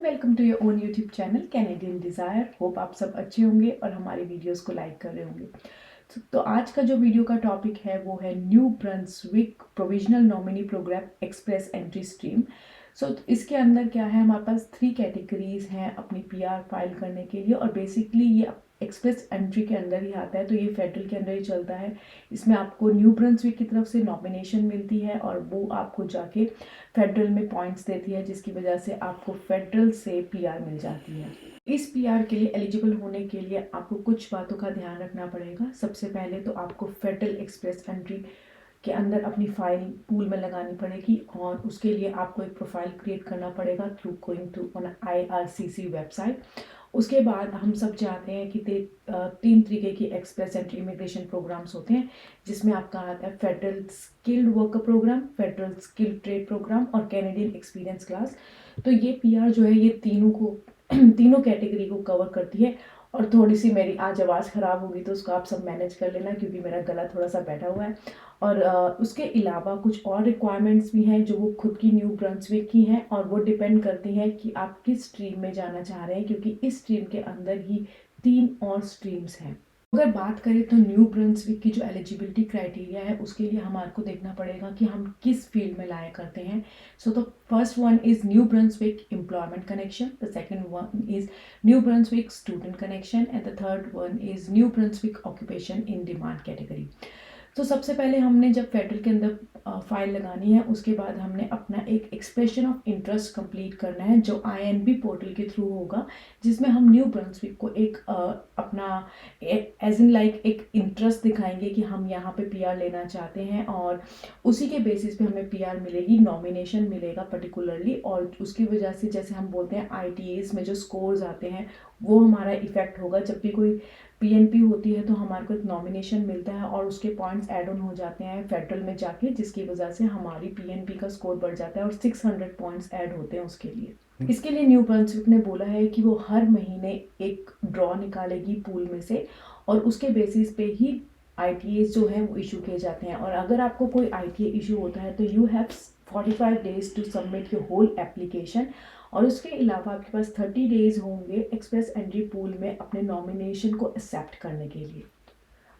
Welcome to your own YouTube channel Canadian desire. Hope आप सब अच्छे होंगे और हमारी वीडियोस को लाइक कर रहे होंगे। तो आज का जो वीडियो का टॉपिक है वो है New Brunswick provisional nominee programme express entry stream. इसके अंदर क्या है, हमारे पास 3 कैटेगरीज हैं अपनी पीआर फाइल करने के लिए और बेसिकली ये एक्सप्रेस एंट्री के अंदर ही आता है, तो ये फेडरल के अंदर ही चलता है। इसमें आपको न्यू ब्रंसविक की तरफ से नॉमिनेशन मिलती है और वो आपको जाके फेडरल में पॉइंट्स देती है, जिसकी वजह से आपको फेडरल से पीआर मिल जाती है। इस पीआर के लिए एलिजिबल होने के लिए आपको कुछ बातों का ध्यान रखना पड़ेगा। सबसे पहले तो आपको फेडरल एक्सप्रेस एंट्री के अंदर अपनी फाइल पूल में लगानी पड़ेगी और उसके लिए आपको एक प्रोफाइल क्रिएट करना पड़ेगा through going to on IRCC website. उसके बाद हम सब जानते हैं कि 3 तरीके की एक्सप्रेस एंट्री इमिग्रेशन प्रोग्राम्स होते हैं, जिसमें आपका आता है federal skilled worker programme, federal skilled trade programme और कैनेडियन एक्सपीरियंस क्लास। तो ये पीआर जो है ये तीनों कैटेगरी को कवर करती है। और थोड़ी सी मेरी आज आवाज़ ख़राब होगी तो उसको आप सब मैनेज कर लेना, क्योंकि मेरा गला थोड़ा सा बैठा हुआ है। और उसके अलावा कुछ और रिक्वायरमेंट्स भी हैं जो वो खुद की न्यू ब्रंसविक की हैं और वो डिपेंड करती हैं कि आप किस स्ट्रीम में जाना चाह रहे हैं, क्योंकि इस स्ट्रीम के अंदर ही 3 और स्ट्रीम्स हैं। अगर बात करें तो न्यू ब्रंसविक की जो एलिजिबिलिटी क्राइटेरिया है उसके लिए हमारे को देखना पड़ेगा कि हम किस फील्ड में लाया करते हैं। So the first one is new Brunswick employment connection, the second one is new Brunswick student connection and the third one is new Brunswick occupation in demand category. तो सबसे पहले हमने जब फेडरल के अंदर फाइल लगानी है उसके बाद हमने अपना एक एक्सप्रेशन ऑफ इंटरेस्ट कंप्लीट करना है जो INB पोर्टल के थ्रू होगा, जिसमें हम न्यू ब्रंसविक को एक अपना एज इन लाइक एक इंटरेस्ट दिखाएंगे कि हम यहाँ पे पीआर लेना चाहते हैं और उसी के बेसिस पे हमें पीआर मिलेगी, नॉमिनेशन मिलेगा पर्टिकुलरली। और उसकी वजह से जैसे हम बोलते हैं ITAs में जो स्कोर्स आते हैं वो हमारा इफेक्ट होगा। जब भी कोई PNP होती है तो हमारे को एक नॉमिनेशन मिलता है और उसके पॉइंट्स ऐड ऑन हो जाते हैं फेडरल में जाके, जिसकी वजह से हमारी PNP का स्कोर बढ़ जाता है और 600 पॉइंट्स ऐड होते हैं उसके लिए। इसके लिए न्यू ब्रंसविक ने बोला है कि वो हर महीने एक ड्रॉ निकालेगी पूल में से और उसके बेसिस पे ही ITAs जो है वो इशू किए जाते हैं। और अगर आपको कोई ITA इशू होता है तो you have 45 days to submit your whole application और उसके अलावा आपके पास 30 डेज होंगे एक्सप्रेस एंट्री पूल में अपने नॉमिनेशन को एक्सेप्ट करने के लिए।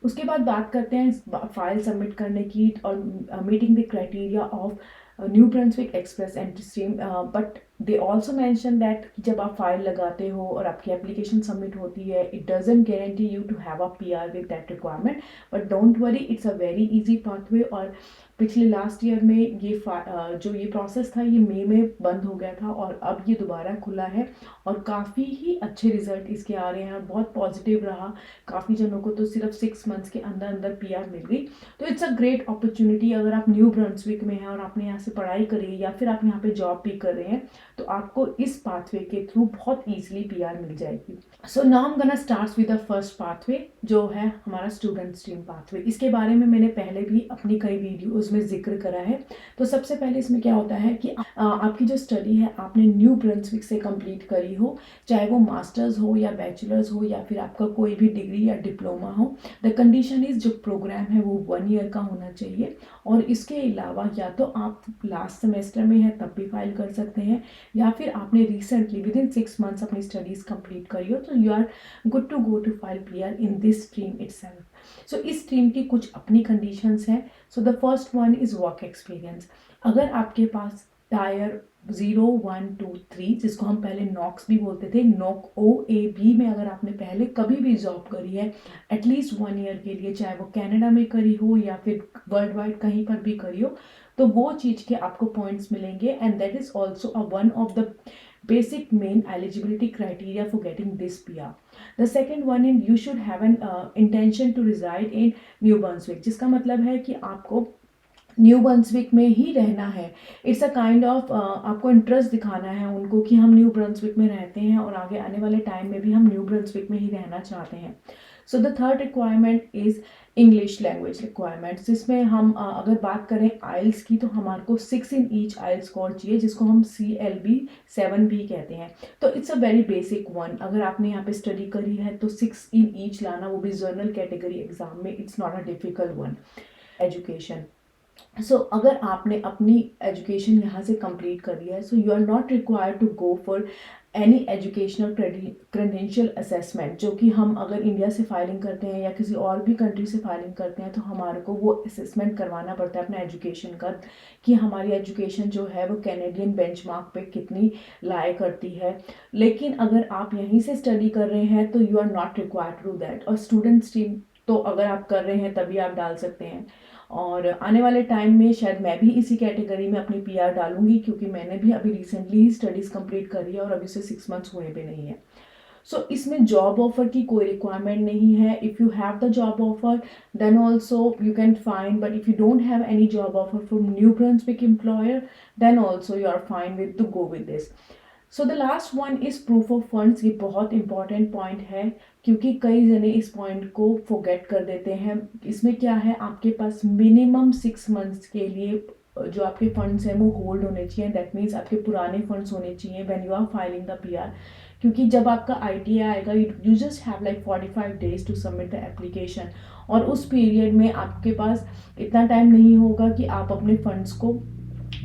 उसके बाद बात करते हैं फाइल सबमिट करने की और meeting the criteria of new Brunswick express entry stream. But they also mention that जब आप फाइल लगाते हो और आपकी एप्लीकेशन सबमिट होती है, it doesn't guarantee you to have a PR with that requirement, but don't worry, it's a very easy pathway. और पिछले लास्ट ईयर में ये जो ये प्रोसेस था ये मई में बंद हो गया था और अब ये दोबारा खुला है और काफ़ी ही अच्छे रिजल्ट इसके आ रहे हैं और बहुत पॉजिटिव रहा। काफ़ी जनों को तो सिर्फ 6 मंथ्स के अंदर अंदर PR मिल गई। तो इट्स अ ग्रेट अपॉर्चुनिटी। अगर आप न्यू ब्रंसविक में हैं और आपने यहाँ से पढ़ाई करी या फिर आप यहाँ पे जॉब भी कर रहे हैं तो आपको इस पाथवे के थ्रू बहुत ईजिली PR मिल जाएगी। So now I am gonna start with the first pathway जो है हमारा स्टूडेंट स्ट्रीम पाथवे। इसके बारे में मैंने पहले भी अपनी कई वीडियोस में जिक्र करा है। तो सबसे पहले इसमें क्या होता है कि आपकी जो स्टडी है आपने न्यू ब्रंसविक से कंप्लीट करी हो, चाहे वो मास्टर्स हो या बैचलर्स हो या फिर आपका कोई भी डिग्री या डिप्लोमा हो। द कंडीशन इज जो प्रोग्राम है वो 1 ईयर का होना चाहिए और इसके अलावा या तो आप लास्ट सेमेस्टर में हैं तब भी फाइल कर सकते हैं या फिर आपने रिसेंटली विद इन 6 मंथ्स अपनी स्टडीज़ कंप्लीट करी हो तो you are good to go to file PR in this stream itself. So इस स्ट्रीम की कुछ अपनी कंडीशंस हैं। So the first one is work experience. अगर आपके पास टायर 0, 1, 2, 3 जिसको हम पहले नॉक्स भी बोलते थे, नॉक OAB में अगर आपने पहले कभी भी जॉब करी है एटलीस्ट 1 ईयर के लिए, चाहे वो कनाडा में करी हो या फिर वर्ल्ड वाइड कहीं पर भी करी हो, तो वो चीज़ के आपको पॉइंट्स मिलेंगे and that is also a one of the basic main eligibility criteria for getting this PR. The second one in you should have an intention to reside in New Brunswick, जिसका मतलब है कि आपको new Brunswick में ही रहना है। It's a kind of आपको interest दिखाना है उनको कि हम न्यू ब्रंसविक में रहते हैं और आगे आने वाले टाइम में भी हम न्यू ब्रंसविक में ही रहना चाहते हैं। So the third requirement is English language requirement, जिसमें हम अगर बात करें आइल्स की तो हमारे को 6 इन ईच आइल्स स्कोर चाहिए, जिसको हम CLB 7 भी कहते हैं। तो it's a very basic one. अगर आपने यहाँ पे स्टडी करी है तो 6 इन ईच लाना, वो भी जर्नल कैटेगरी एग्जाम में, it's not a difficult one. Education, अगर आपने अपनी एजुकेशन यहाँ से कंप्लीट करी है so you are not required to go for any educational credential assessment, जो कि हम अगर इंडिया से फाइलिंग करते हैं या किसी और भी कंट्री से फाइलिंग करते हैं तो हमारे को वो असेसमेंट करवाना पड़ता है अपना एजुकेशन का, कि हमारी एजुकेशन जो है वो कैनेडियन बेंचमार्क पे कितनी लाए करती है। लेकिन अगर आप यहीं से स्टडी कर रहे हैं तो you are not required to do that, और स्टूडेंट स्ट्रीम तो अगर आप कर रहे हैं तभी आप डाल सकते हैं। और आने वाले टाइम में शायद मैं भी इसी कैटेगरी में अपनी पीआर डालूंगी, क्योंकि मैंने भी अभी रिसेंटली ही स्टडीज़ कंप्लीट करी है और अभी से 6 मंथ्स हुए भी नहीं है। सो इसमें जॉब ऑफर की कोई रिक्वायरमेंट नहीं है। If you have the job offer then also you can find, but if you don't have any job offer from New Brunswick employer then also you are fine with to go with this. So the last one is proof of funds. ये बहुत important point है, क्योंकि कई जने इस point को forget कर देते हैं। इसमें क्या है, आपके पास मिनिमम 6 मंथ्स के लिए जो आपके फंड्स हैं वो होल्ड होने चाहिए। दैट मीन्स आपके पुराने फंड्स होने चाहिए when you are filing the PR, क्योंकि जब आपका आईटीआई आएगा you just have like 45 days to submit the application, और उस पीरियड में आपके पास इतना टाइम नहीं होगा कि आप अपने फंड्स को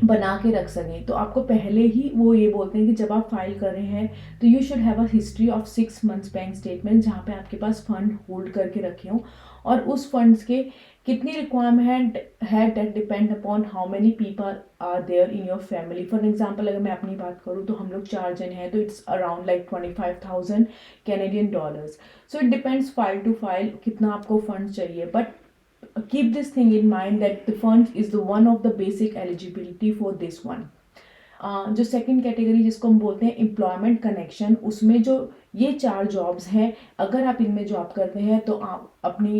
बना के रख सकें। तो आपको पहले ही वो ये बोलते हैं कि जब आप फाइल कर रहे हैं तो you should have a history of 6 months bank statement, जहाँ पे आपके पास फंड होल्ड करके रखे हों, और उस फंड्स के कितनी रिक्वायरमेंट है that depend upon how many people are there in your family. For example अगर मैं अपनी बात करूँ तो हम लोग 4 जन हैं, तो it's around like 25,000 Canadian dollars. So it depends file to file कितना आपको फंड चाहिए, but keep this thing in mind that the funds is the one of the basic eligibility for this one. जो second category जिसको हम बोलते हैं employment connection, उसमें जो ये 4 जॉब्स हैं, अगर आप इनमें जॉब करते हैं तो आप अपनी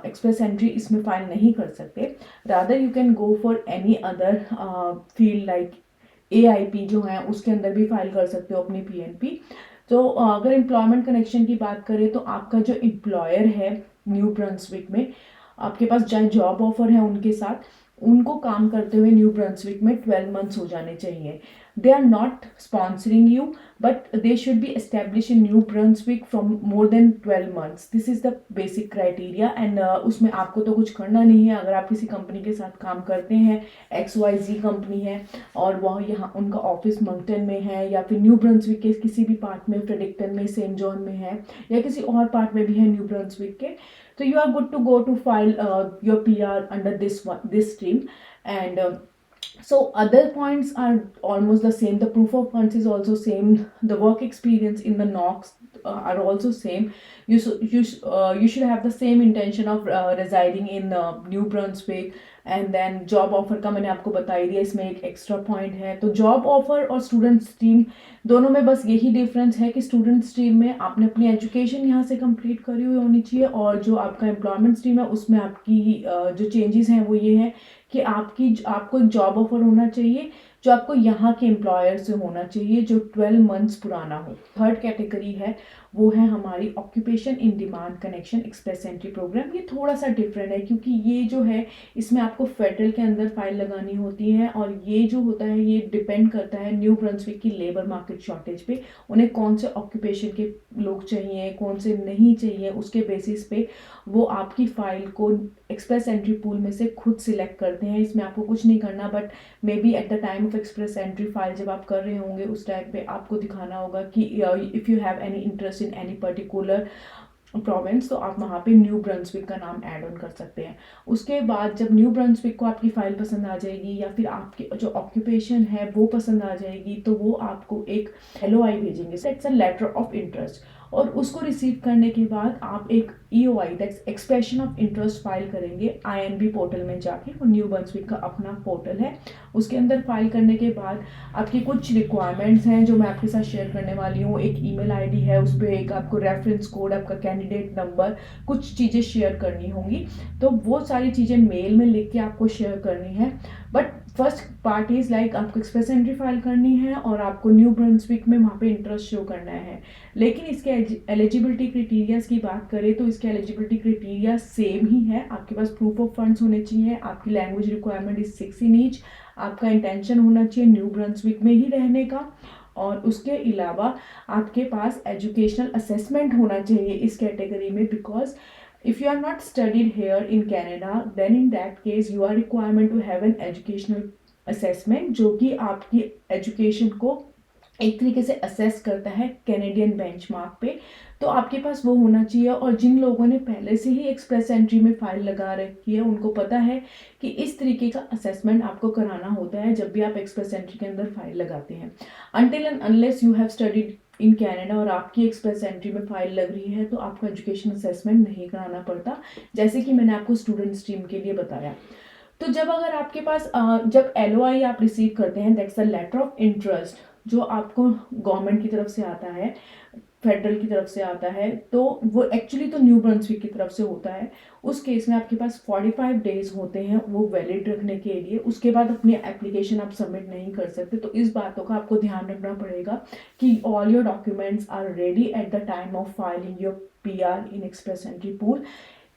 एक्सप्रेस एंट्री इसमें फाइल नहीं कर सकते। Rather you can go for any other field like AIP जो है उसके अंदर भी फाइल कर सकते हो अपनी PNP। तो अगर एम्प्लॉयमेंट कनेक्शन की बात करें तो आपका जो एम्प्लॉयर है न्यू ब्रंसविक में, आपके पास चाहे जॉब ऑफर है उनके साथ, उनको काम करते हुए न्यू ब्रंसविक में 12 मंथ्स हो जाने चाहिए। They are not sponsoring you but they should be establish in New Brunswick from more than 12 months. This is the basic criteria, and उसमें आपको तो कुछ करना नहीं है। अगर आप किसी कंपनी के साथ काम करते हैं, XYZ कंपनी है और वह यहाँ उनका ऑफिस मंगटन में है, या फिर न्यू ब्रंसविक के किसी भी पार्ट में, फ्रेडरिक्टन में, सेंट जॉन में है, या किसी और पार्ट में भी है न्यू ब्रंसविक के, so you are good to go to file your PR under this stream. And so other points are almost the same. The proof of funds is also same. The work experience in the NOCs are also same. You should have the same intention of residing in New Brunswick. And then job offer का मैंने आपको बता ही दिया, इसमें एक extra point है। तो job offer और स्टूडेंट स्ट्रीम दोनों में बस यही डिफरेंस है कि स्टूडेंट स्ट्रीम में आपने अपनी एजुकेशन यहाँ से कंप्लीट करी हुई होनी चाहिए, और जो आपका एम्प्लॉयमेंट स्ट्रीम है उसमें आपकी जो चेंजेस हैं वो ये हैं कि आपको एक जॉब ऑफर होना चाहिए जो आपको यहाँ के एम्प्लॉयर से होना चाहिए, जो 12 मंथ्स पुराना हो। थर्ड कैटेगरी है वो है हमारी occupation in demand connection express entry programme. ये थोड़ा सा डिफरेंट है, क्योंकि ये जो है इसमें आपको फेडरल के अंदर फाइल लगानी होती है, और ये जो होता है ये डिपेंड करता है न्यू ब्रंसविक की लेबर मार्केट शॉर्टेज पे। उन्हें कौन से ऑक्यूपेशन के लोग चाहिए, कौन से नहीं चाहिए, उसके बेसिस पे वो आपकी फ़ाइल को एक्सप्रेस एंट्री पूल में से खुद सिलेक्ट करते हैं। इसमें आपको कुछ नहीं करना, but may be eight the time of express entry file जब आप कर रहे होंगे उस टाइम पे आपको दिखाना होगा कि if you have any interest in any particular province, तो आप वहाँ पे न्यू ब्रंसविक का नाम ऐड ऑन कर सकते हैं। उसके बाद जब न्यू ब्रंसविक को आपकी फ़ाइल पसंद आ जाएगी, या फिर आपकी जो ऑक्यूपेशन है वो पसंद आ जाएगी, तो वो आपको एक LOI भेजेंगे, that's a letter of interest, और उसको रिसीव करने के बाद आप एक EOI that's expression of interest file करेंगे INB पोर्टल में जाके। वो न्यू ब्रंसविक का अपना पोर्टल है, उसके अंदर फाइल करने के बाद आपकी कुछ रिक्वायरमेंट्स हैं जो मैं आपके साथ शेयर करने वाली हूँ। एक ईमेल ID है, उस पर एक आपको रेफरेंस कोड, आपका कैंडिडेट नंबर, कुछ चीज़ें शेयर करनी होंगी। तो वो सारी चीज़ें मेल में लिख के आपको शेयर करनी है। But first part is like आपको एक्सप्रेस एंट्री फाइल करनी है और आपको न्यू ब्रंसविक में वहाँ पे इंटरेस्ट शो करना है। लेकिन इसके एलिजिबिलिटी क्राइटेरियाज की बात करें तो इसके एलिजिबिलिटी क्राइटेरिया सेम ही है। आपके पास प्रूफ ऑफ फंड्स होने चाहिए, आपकी language requirement is 6 in each, आपका इंटेंशन होना चाहिए न्यू ब्रंसविक में ही रहने का, और उसके अलावा आपके पास एजुकेशनल असेसमेंट होना चाहिए इस कैटेगरी में, because if you are not studied here in Canada then in that case you are requirement to have an educational assessment जो कि आपकी एजुकेशन को एक तरीके से असेस करता है कैनेडियन बेंचमार्क पे। तो आपके पास वो होना चाहिए। और जिन लोगों ने पहले से ही एक्सप्रेस एंट्री में फाइल लगा रखी है उनको पता है कि इस तरीके का असेसमेंट आपको कराना होता है जब भी आप एक्सप्रेस एंट्री के अंदर फाइल लगाते हैं। Until and unless you have studied in Canada और आपकी एक्सप्रेस एंट्री में फाइल लग रही है तो आपको एजुकेशन असेसमेंट नहीं कराना पड़ता, जैसे कि मैंने आपको स्टूडेंट स्ट्रीम के लिए बताया। तो जब अगर आपके पास जब LOI आप रिसीव करते हैं, that's the letter of interest, जो आपको गवर्नमेंट की तरफ से आता है, फेडरल की तरफ से आता है, तो वो एक्चुअली तो न्यू ब्रंसविक की तरफ से होता है। उस केस में आपके पास 45 डेज होते हैं वो वैलिड रखने के लिए। उसके बाद अपनी एप्लीकेशन आप सबमिट नहीं कर सकते। तो इस बातों का आपको ध्यान रखना पड़ेगा कि all your documents are ready at the time of filing your PR in express entry pool.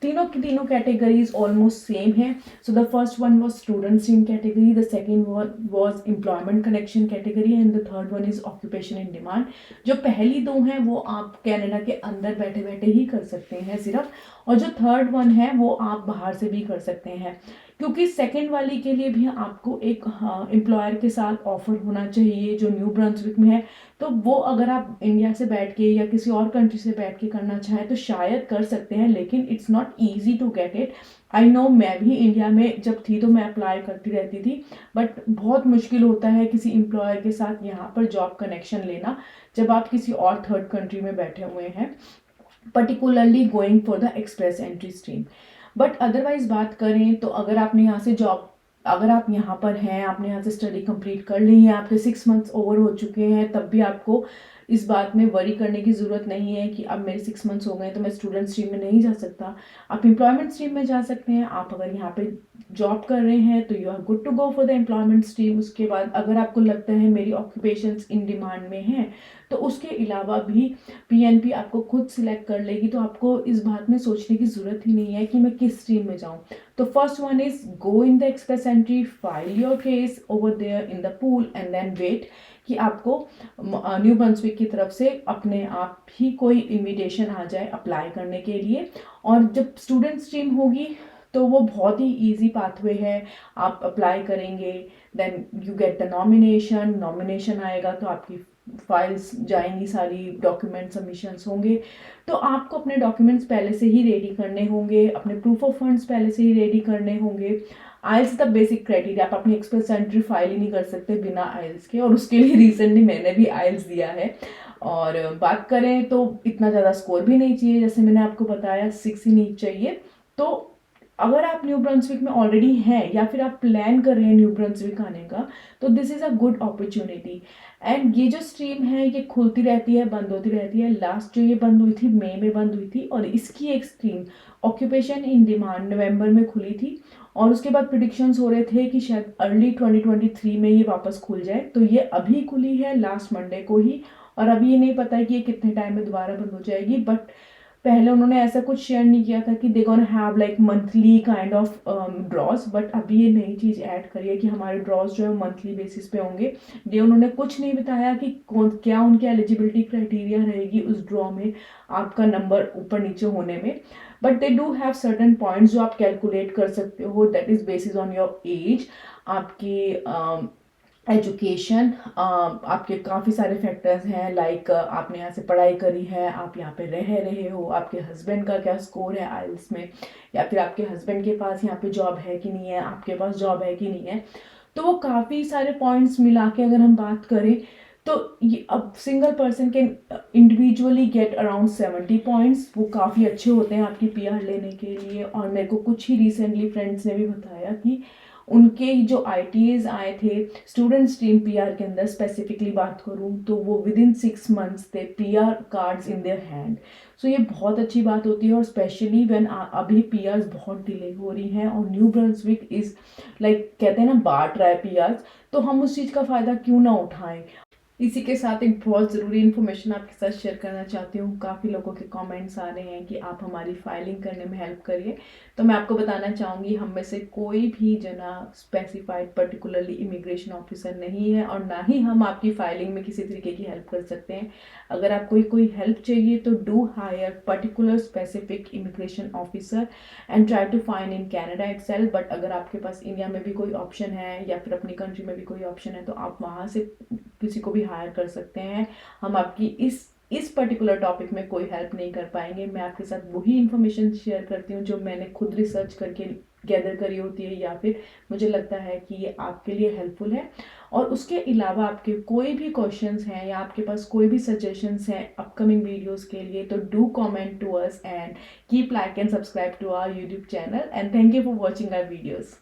तीनों की तीनों कैटेगरीज ऑलमोस्ट सेम है। So the first one was student stream category, the second was employment connection category and the third one is occupation in demand. जो पहली दो हैं वो आप कनाडा के अंदर बैठे बैठे ही कर सकते हैं सिर्फ, और जो थर्ड वन है वो आप बाहर से भी कर सकते हैं। क्योंकि सेकेंड वाली के लिए भी आपको एक एम्प्लॉयर के साथ ऑफर होना चाहिए जो न्यू ब्रंसविक में है। तो वो अगर आप इंडिया से बैठ के या किसी और कंट्री से बैठ के करना चाहें तो शायद कर सकते हैं, लेकिन it's not easy to get it. I know, मैं भी इंडिया में जब थी तो मैं अप्लाई करती रहती थी, बट बहुत मुश्किल होता है किसी एम्प्लॉयर के साथ यहाँ पर जॉब कनेक्शन लेना जब आप किसी और थर्ड कंट्री में बैठे हुए हैं, particularly going for the express entry stream. But otherwise बात करें तो अगर आपने यहाँ से जॉब, अगर आप यहाँ पर हैं, आपने यहाँ से स्टडी कंप्लीट कर ली है, आपके 6 मंथ्स ओवर हो चुके हैं, तब भी आपको इस बात में वरी करने की ज़रूरत नहीं है कि अब मेरे 6 मंथ्स हो गए तो मैं स्टूडेंट स्ट्रीम में नहीं जा सकता। आप एम्प्लॉयमेंट स्ट्रीम में जा सकते हैं। आप अगर यहाँ पे जॉब कर रहे हैं तो you are good to go for the employment stream. उसके बाद अगर आपको लगता है मेरी ऑक्यूपेशंस इन डिमांड में हैं तो उसके अलावा भी PNP आपको खुद सिलेक्ट कर लेगी। तो आपको इस बात में सोचने की ज़रूरत ही नहीं है कि मैं किस स्ट्रीम में जाऊँ। तो first one is go in the express entry, file your case over there in the pool and then wait कि आपको न्यू ब्रंसविक की तरफ से अपने आप ही कोई इनविटेशन आ जाए अप्लाई करने के लिए। और जब स्टूडेंट स्ट्रीम होगी तो वो बहुत ही इजी पाथवे है। आप अप्लाई करेंगे, then you get the nomination, nomination आएगा तो आपकी फाइल्स जाएंगी, सारी डॉक्यूमेंट सबमिशंस होंगे। तो आपको अपने डॉक्यूमेंट्स पहले से ही रेडी करने होंगे, अपने प्रूफ ऑफ फंड्स पहले से ही रेडी करने होंगे। आइल्स द बेसिक क्राइटेरिया, आप अपनी एक्सप्रेस एंट्री फाइल ही नहीं कर सकते बिना आइल्स के, और उसके लिए रिसेंटली मैंने भी आइल्स दिया है। और बात करें तो इतना ज़्यादा स्कोर भी नहीं चाहिए, जैसे मैंने आपको बताया 6 ही नहीं चाहिए। तो अगर आप न्यू ब्रंसविक में ऑलरेडी हैं या फिर आप प्लान कर रहे हैं न्यू ब्रंसविक आने का, तो this is a good opportunity. And ये जो स्ट्रीम है ये खुलती रहती है, बंद होती रहती है। लास्ट जो ये बंद हुई थी मई में बंद हुई थी, और इसकी एक स्ट्रीम ऑक्यूपेशन इन डिमांड नवंबर में खुली थी, और उसके बाद प्रिडिक्शंस हो रहे थे कि शायद अर्ली 2023 में ये वापस खुल जाए। तो ये अभी खुली है लास्ट मंडे को ही, और अभी ये नहीं पता है कि ये कितने टाइम में दोबारा बंद हो जाएगी। बट पहले उन्होंने ऐसा कुछ शेयर नहीं किया था कि they gonna have like monthly kind of drawers, but अभी ये नई चीज़ ऐड करी है कि हमारे ड्रॉज जो है मंथली बेसिस पे होंगे। ये उन्होंने कुछ नहीं बताया कि कौन क्या उनकी एलिजिबिलिटी क्राइटेरिया रहेगी उस ड्रॉ में आपका नंबर ऊपर नीचे होने में। But they do have certain points जो आप कैलकुलेट कर सकते हो, that is basis on your age, आपकी एजुकेशन, आपके काफ़ी सारे फैक्टर्स हैं, लाइक आपने यहाँ से पढ़ाई करी है, आप यहाँ पे रह रहे हो, आपके हस्बैंड का क्या स्कोर है आइल्स में, या फिर आपके हस्बैंड के पास यहाँ पे जॉब है कि नहीं है, आपके पास जॉब है कि नहीं है। तो वो काफ़ी सारे पॉइंट्स मिला के अगर हम बात करें तो ये अब single person can individually around around 70 points. वो काफ़ी अच्छे होते हैं आपकी PR लेने के लिए। और मेरे को कुछ ही रिसेंटली फ्रेंड्स ने भी बताया कि उनके जो ITAs आए थे स्टूडेंट स्ट्रीम PR के अंदर, स्पेसिफिकली बात करूँ तो वो विद इन 6 मंथ्स थे PR cards in their hand. So ये बहुत अच्छी बात होती है, और स्पेशली व्हेन अभी PRs बहुत डिले हो रही हैं और न्यू ब्रंसविक इज लाइक कहते हैं ना बांट रहा है PRs, तो हम उस चीज़ का फ़ायदा क्यों ना उठाएं। इसी के साथ एक बहुत ज़रूरी इन्फॉर्मेशन आपके साथ शेयर करना चाहती हूँ। काफ़ी लोगों के कमेंट्स आ रहे हैं कि आप हमारी फाइलिंग करने में हेल्प करिए, तो मैं आपको बताना चाहूँगी हम में से कोई भी जना स्पेसिफाइड पर्टिकुलरली इमिग्रेशन ऑफिसर नहीं है, और ना ही हम आपकी फाइलिंग में किसी तरीके की हेल्प कर सकते हैं। अगर आपको कोई हेल्प चाहिए तो do hire particular specific immigration officer and try to find in Canada itself. बट अगर आपके पास इंडिया में भी कोई ऑप्शन है या फिर अपनी कंट्री में भी कोई ऑप्शन है तो आप वहाँ से किसी को भी हायर कर सकते हैं। हम आपकी इस पर्टिकुलर टॉपिक में कोई हेल्प नहीं कर पाएंगे। मैं आपके साथ वही इन्फॉर्मेशन शेयर करती हूँ जो मैंने खुद रिसर्च करके गैदर करी होती है, या फिर मुझे लगता है कि ये आपके लिए हेल्पफुल है। और उसके अलावा आपके कोई भी क्वेश्चंस हैं या आपके पास कोई भी सजेशंस हैं अपकमिंग वीडियोस के लिए, तो do comment to us and keep like and subscribe to our YouTube channel, and thank you for watching our videos.